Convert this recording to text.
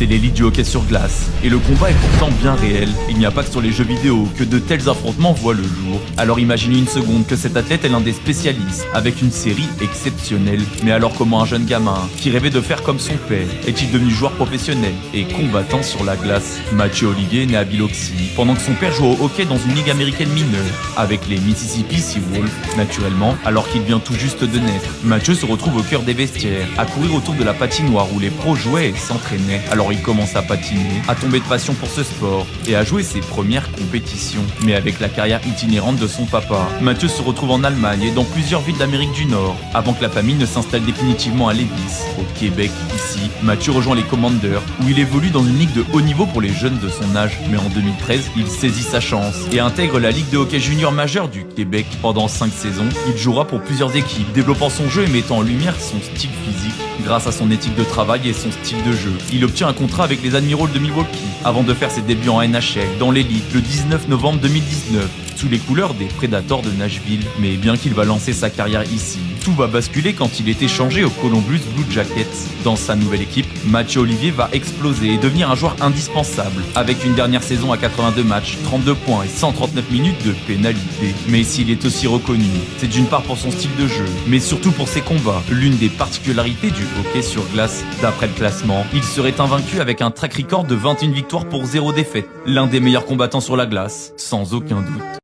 C'est l'élite du hockey sur glace. Et le combat est pourtant bien réel. Il n'y a pas que sur les jeux vidéo que de tels affrontements voient le jour. Alors imaginez une seconde que cet athlète est l'un des spécialistes, avec une série exceptionnelle. Mais alors comment un jeune gamin, qui rêvait de faire comme son père, est-il devenu joueur professionnel et combattant sur la glace? Mathieu Olivier est né à Biloxi, pendant que son père joue au hockey dans une ligue américaine mineure, avec les Mississippi Seawolves, naturellement, alors qu'il vient tout juste de naître. Mathieu se retrouve au cœur des vestiaires, à courir autour de la patinoire où les pros jouaient et s'entraînaient. Alors il commence à patiner, à tomber de passion pour ce sport, et à jouer ses premières compétitions. Mais avec la carrière itinérante de son papa, Mathieu se retrouve en Allemagne et dans plusieurs villes d'Amérique du Nord, avant que la famille ne s'installe définitivement à Lévis, au Québec. Ici, Mathieu rejoint les Commanders, où il évolue dans une ligue de haut niveau pour les jeunes de son âge. Mais en 2013, il saisit sa chance et intègre la Ligue de hockey junior majeure du Québec. Pendant 5 saisons, il jouera pour plusieurs équipes, développant son jeu et mettant en lumière son style physique. Grâce à son éthique de travail et son style de jeu, il obtient un contrat avec les Admirals de Milwaukee, avant de faire ses débuts en NHL, dans l'élite, le 19 novembre 2019, sous les couleurs des Predators de Nashville. Mais bien qu'il va lancer sa carrière ici, tout va basculer quand il est échangé au Columbus Blue Jackets. Dans sa nouvelle équipe, Mathieu Olivier va exploser et devenir un joueur indispensable, avec une dernière saison à 82 matchs, 32 points et 139 minutes de pénalité. Mais s'il est aussi reconnu, c'est d'une part pour son style de jeu, mais surtout pour ses combats. L'une des particularités du hockey sur glace, d'après le classement, il serait invaincu avec un track record de 21 victoires pour 0 défaite. L'un des meilleurs combattants sur la glace, sans aucun doute.